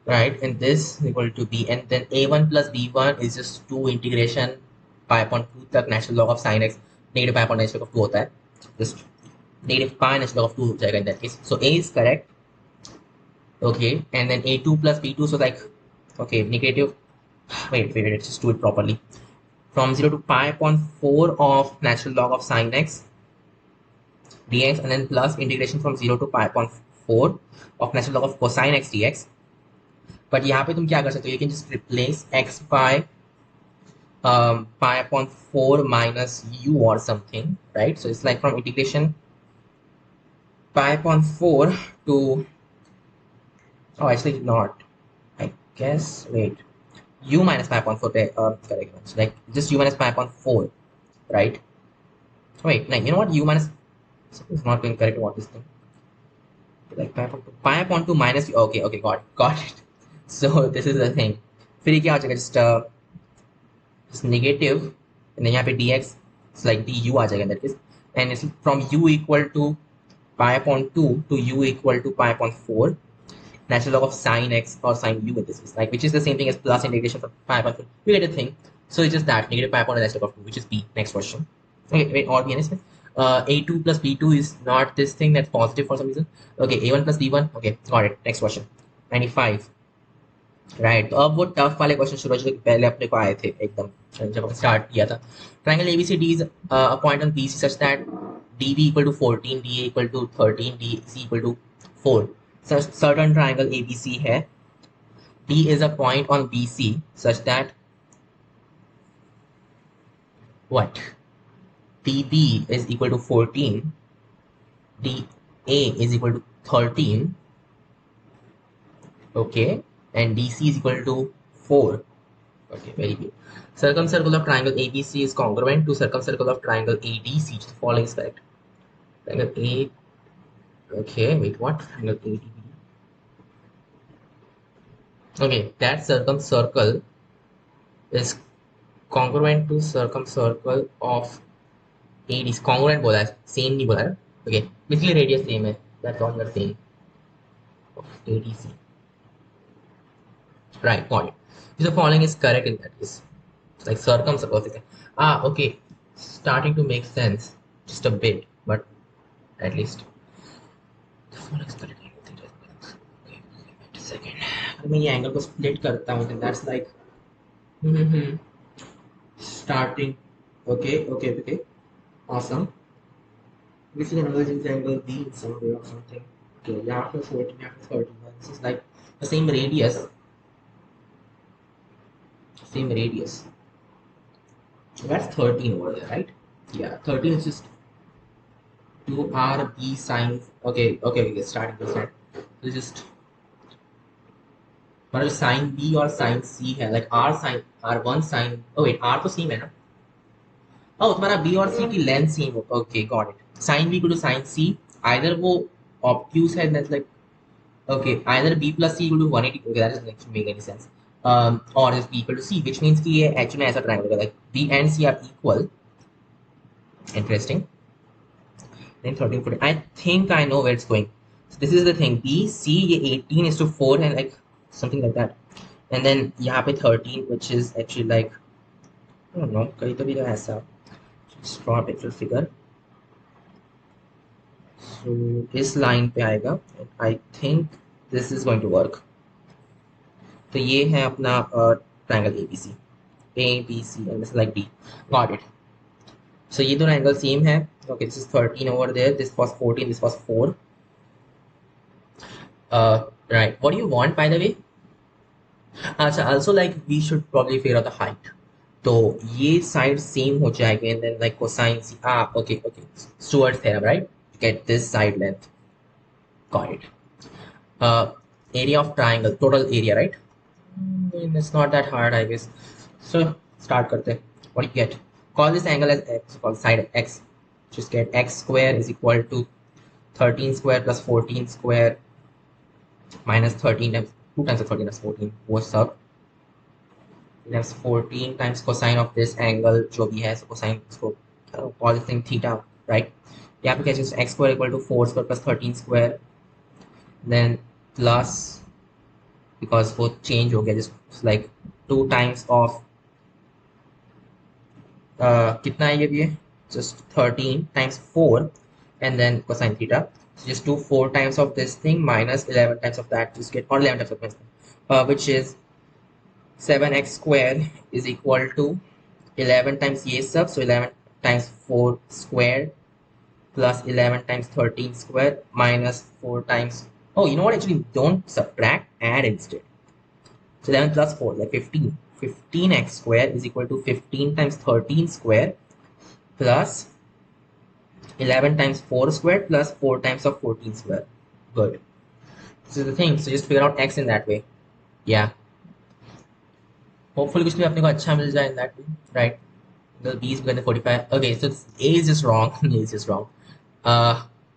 Right, and this is equal to b, and then a1 plus b1 is just 2 integration pi upon 2 तक natural log of sin x negative pi upon natural log of 2 होता है, just negative pi natural log of 2 हो जाएगा in that case. So a is correct. Okay, and then a2 plus b2, so like, okay, negative, wait, let's just do it properly. From 0 to pi upon 4 of natural log of sin x dx, and then plus integration from 0 to pi upon 4 of natural log of cosine x dx. But यहाँ पे तुम क्या कर सकते हो, you can just replace x by pi upon 4 minus u or something, right? So it's like from integration pi upon 4 to, oh, actually not, I guess, wait, u minus pi upon 4, correct, so like just u minus pi upon 4, right? Wait, like, you know what, u minus, it's not going correct, what is thing, like pi upon 2 minus, okay, got it. So this is the thing. फिर क्या हो जाएगा, just negative, and then यहाँ पे dx, it's like du आ जाएगा in that case, and it's from u equal to pi upon 2 to u equal to pi upon 4 natural log of sin x or sin u in this case, like, which is the same thing as plus integration from pi upon 4. You get the thing. So it's just that negative pi upon the natural log of 2, which is b. Next question. Okay, wait, or b is a2 plus b2 is not this thing, that's positive for some reason. Okay, a1 plus b1, okay, got it. Next question. 95. Right, तो अब वो tough वाले question शुरू हो जो पहले अपने को आए थे एकदम जब हमने स्टार्ट किया था. Triangle ABCD is a point on BC such that DB equal to 14, DA equal to 13, DC equal to 4. Certain triangle ABC है. D is a point on BC such that what, DB is equal to 14, DA is equal to 13, okay, and DC is equal to 4. Okay, very good. Circumcircle of triangle ABC is congruent to circumcircle of triangle ADC. The following is correct. Triangle A. Okay, wait, what? Triangle ADB. Okay, that circumcircle is congruent to circumcircle of ADC. Congruent बोला है, same नहीं बोला है. Okay, basically radius same है. That's all you're saying. Of ADC. Right, got it. The following is correct in that case. It's like circumcircle. Ah, okay. Starting to make sense. Just a bit, but at least. The following is correct. Okay, wait a second. अगर मैं ये angle को split करता हूँ, then that's like starting. Okay. Awesome. This is another angle B in some way or something. Okay, yeah, after 14, after 13. This is like the same radius. So that's 13 over there, right? Yeah, 13 is just 2RB sine. Okay, starting to start. So just मतलब sin B or sin C है, like R1 sin, oh wait, R तो same है ना? Oh, तुम्हारा B और C की length same हो. Okay, got it. Sin B equal to sin C, either वो obtuse है, that's like, okay, either B plus C equal to 180. Okay, that doesn't actually make any sense. Or is B equal to C, which means कि ये actually ऐसा triangle है, like B and C are equal. Interesting. then 13, 14. I think I know where it's going. So this is the thing. B, C, ये 18 is to 4 and like something like that. And then यहाँ पे 13, which is actually like, I don't know, कहीं तो भी तो ऐसा. Just draw a picture figure. So इस line पे आएगा. I think this is going to work. तो ये है अपना triangle ABC. A, B, C, and this is like D. Got it. So ये दोनों angle same है. Okay, this is 13 over there. This was 14. This was 4. Right. What do you want, by the way? अच्छा, also like we should probably figure out the height. तो ये side same हो जाएगा and then like cosine C. Okay. Stewart's theorem, right? Get this side length. Got it. Uh, area of triangle, total area, right? It's not that hard, I guess. So start करते हैं. What do you get? Call this angle as x, call side x. Just get x square is equal to 13 square plus 14 square minus 13 times 2 times of 13 is 14. What's up? That's 14 times cosine of this angle जो भी है, so cosine इसको call this thing theta, right? यहाँ पे कैसे x square equal to 4 square plus 13 square, then plus, because वो change हो गया, just like 2 times of कितना है ये भी है, just 13 times 4 and then cosine theta. So just do 4 times of this thing minus 11 times of that, just get, or 11 times of this thing, which is 7x square is equal to 11 times ये सब, so 11 times 4 square plus 11 times 13 square minus 4 times, oh, you know what, actually don't subtract, add instead. So 11 plus 4, like 15. 15x square is equal to 15 times 13 square plus 11 times 4 square plus 4 times of 14 square. Good. This is the thing, so just figure out x in that way. Yeah. Hopefully कुछ भी अपने को अच्छा मिल जाए in that way, right? The b is bigger than 45. Okay, so a is just wrong. A is just wrong.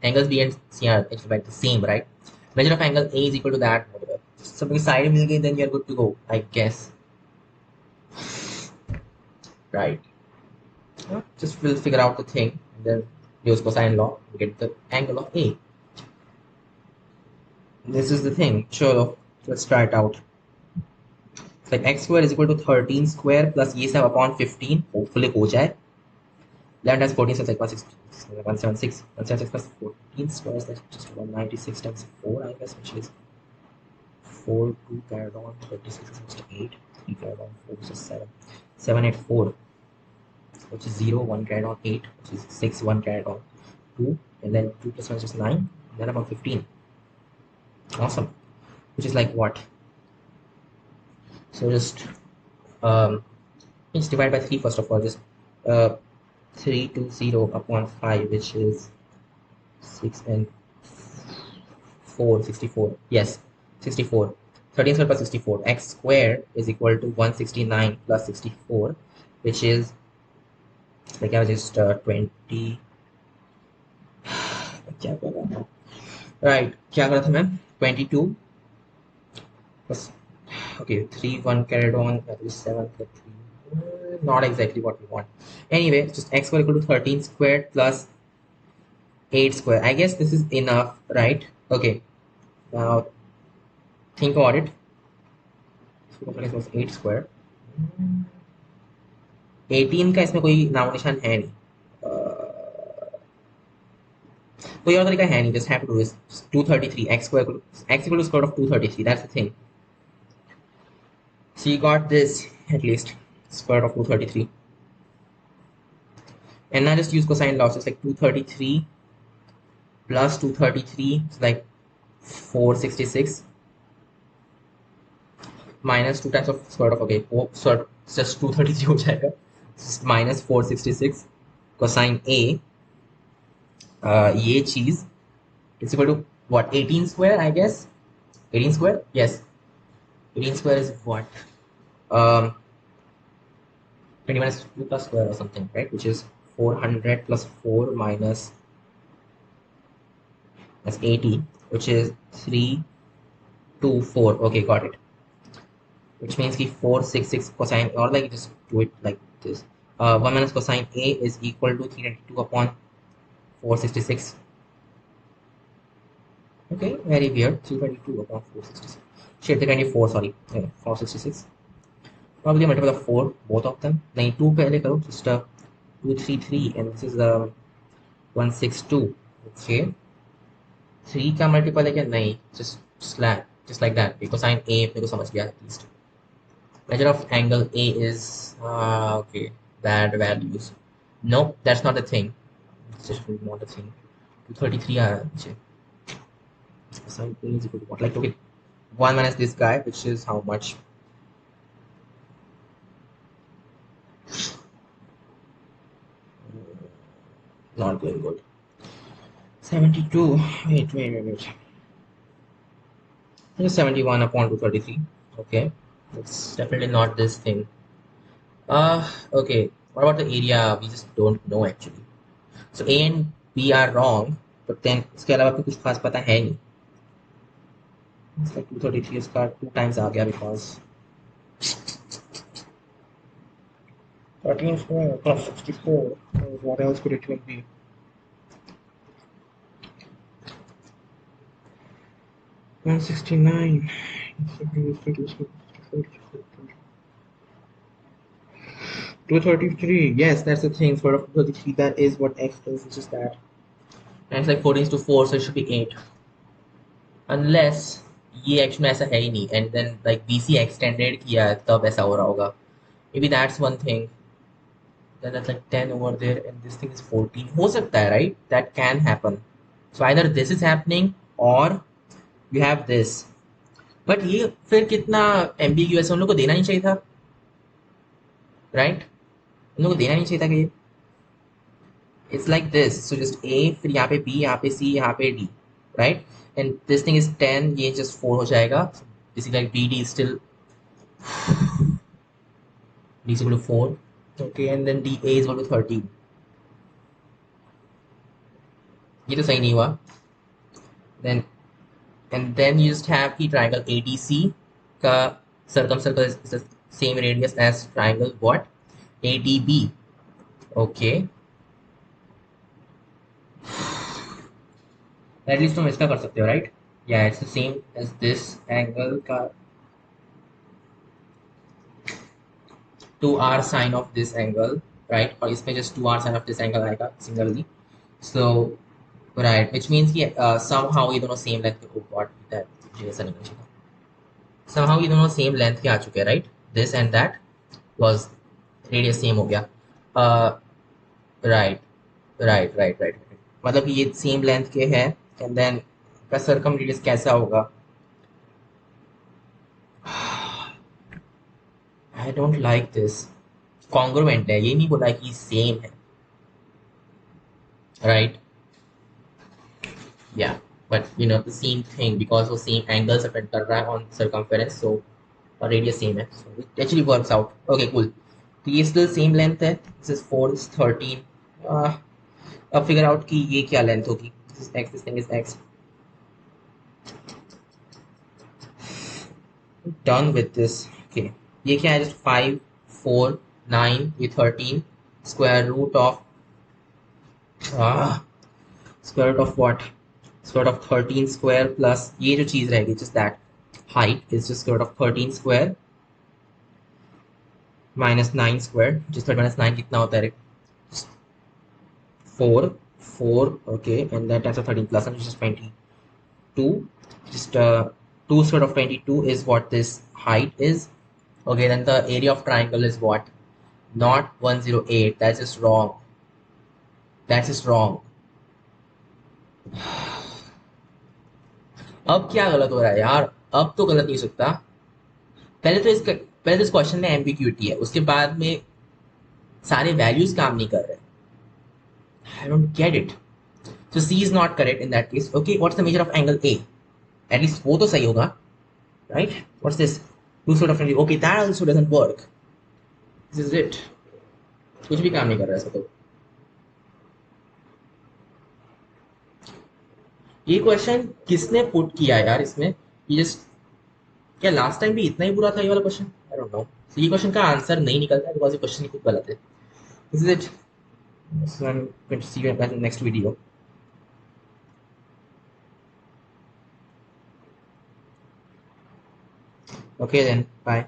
Angles b and c are actually like the same, right? Measure of angle a is equal to that. Whatever. Something side मिल गई, then you're good to go, I guess. Right. Just we'll figure out the thing, and then use cosine law to get the angle of a. This is the thing. Sure, let's try it out. It's like x square is equal to 13 square plus ये सब upon 15. Hopefully हो जाए. 11 times 14 is like 176. 176 plus 14 square is like just 196 times 4, I guess, which is 4, 2 carried on, 36 is just 8, 3 carried on, 4 is just 7. 7, 8, 4, which is 0, 1 carried on, 8, which is 6, 1 carried on, 2, and then 2 plus 1 is just 9, and then about 15. Awesome. Which is like what? So just let's divide by 3 first of all. Just 3 to 0 upon 5, which is 6 and 4, 64. Yes, 64. 13 square plus 64. X square is equal to 169 plus 64, which is like I was just 20. क्या कर रहा था? Right, क्या कर रहा था मैं? 22 plus, okay, 3, 1 carried on, that is 7 plus 3. Not exactly what we want. Anyway, just x square equal to 13 squared plus 8 square. I guess this is enough, right? Okay, now think about it. So it was 8 square. 18 का इसमें कोई नामो निशान है नहीं, कोई और तरीका है नहीं. Just have to do this. 233 x square x equal to square root of 233. That's the thing. So you got this at least, square root of 233. And now just use cosine law. So it's like 233 plus 233 is like 466 minus 2 times of square root of, okay, so just 233 हो जाएगा, minus 466 cosine a, ये चीज is equal to what, 18 square, I guess. 18 square, yes. 18 square is what, 20 minus 2 plus square or something, right? Which is 400 plus 4 minus, that's 80, which is 3, 2, 4. Okay, got it. Which means कि 466 cosine, or like just do it like this. 1 minus cosine a is equal to 392 upon 466. Okay, very weird. 322 upon 466. Shit, 324, sorry. Yeah, 466. Probably a multiple of 4, both of them. Nahin, 2 pehle karo, just 233, and this is 162. Okay. 3 का multiple है क्या? नहीं, just like that. Because sign A मेरे को समझ गया at least. Measure of angle A is okay. Bad values. No, that's not a thing. It's just not a thing. 233 आ रहा है नीचे. Sign A is equal to what? Like okay, 1 minus this guy, which is how much? Not going good. 72. Wait. It is 71 upon 233. Okay, it's definitely not this thing. Okay. What about the area? We just don't know actually. So A and B are wrong, but then इसके अलावा भी कुछ खास पता है नहीं. It's like 233 इसका 2 times आ गया because 13 square plus 64. What else could it even be? $169. 233. Yes, that's the thing. Sort of 233. That is what x is. It's just that. And it's like 14 to 4, so it should be 8. Unless ये actually ऐसा है ही नहीं and then like BC extended किया है तब ऐसा हो रहा होगा. Maybe that's one thing. Then that's like 10 over there and this thing is 14. हो सकता है, right? That can happen. So either this is happening or you have this. But ये फिर कितना ambiguous है, उन लोगों को देना नहीं चाहिए था, right? उन लोगों को देना नहीं चाहिए था कि it's like this. So just A, फिर यहाँ पे B, यहाँ पे C, यहाँ पे D, right? And this thing is 10, ये just 4 हो जाएगा. So basically like BD is still D is equal to 4. Okay, and then DA is equal to 13. ये तो सही नहीं हुआ. Then and then you just have the triangle ADC का circumcircle is the same radius as triangle what? ADB. Okay. At least तुम इसका कर सकते हो, right? Yeah, it's the same as this angle का 2r sine of this angle, right? और इसमें just 2r sine of this angle आएगा similarly. So right, which means कि somehow ये दोनों same length के. Oh God, that मुझे ऐसा नहीं करना चाहिए. Somehow ये दोनों same length के आ चुके हैं, right? This and that was radius same हो गया. Right. मतलब कि ये same length के हैं and then का circumradius कैसा होगा? I don't like this. Congruent है, ये नहीं बोला कि same है, right? Yeah, but you know the same thing because वो same angles depend कर रहा है on circumference, so और radius same है, so it actually works out. Okay, cool. तो ये still same length है. This is 4, this is 13. अब figure out कि ये क्या length होगी. This is x, this thing is x. Done with this. Okay, ये क्या है? Just 5, 4, 9, ये 13. Square root of square root of what? Square root of 13 square plus ये जो चीज रहेगी, just that height is just square root of 13 square minus 9 square. Just 13 minus 9 कितना होता है? 4. Okay, and then times of 13 plus and just 22. Just 2 square root of 22 is what this height is. Okay, then the area of triangle is what? Not 108. That's just wrong. अब क्या गलत हो रहा है यार? अब तो गलत नहीं हो सकता. पहले तो इस क्वेश्चन में एम्बिग्यूटी है, उसके बाद में सारे वैल्यूज काम नहीं कर रहे. I don't get it. So C is not correct in that case. Okay, what's the measure of angle A? At least वो तो सही होगा, right? What's this? 2 sort of angle. Okay, that also doesn't work. This is it. कुछ भी काम नहीं कर रहा है इसका. तो ये क्वेश्चन किसने पुट किया यार इसमें? ये जस्ट क्या लास्ट टाइम भी इतना ही बुरा था ये वाला क्वेश्चन? I don't know. ये क्वेश्चन का आंसर नहीं निकलता बिकॉज ये क्वेश्चन ही खुद गलत है. This is it. So I'm going to see you in the next video. Okay then, bye.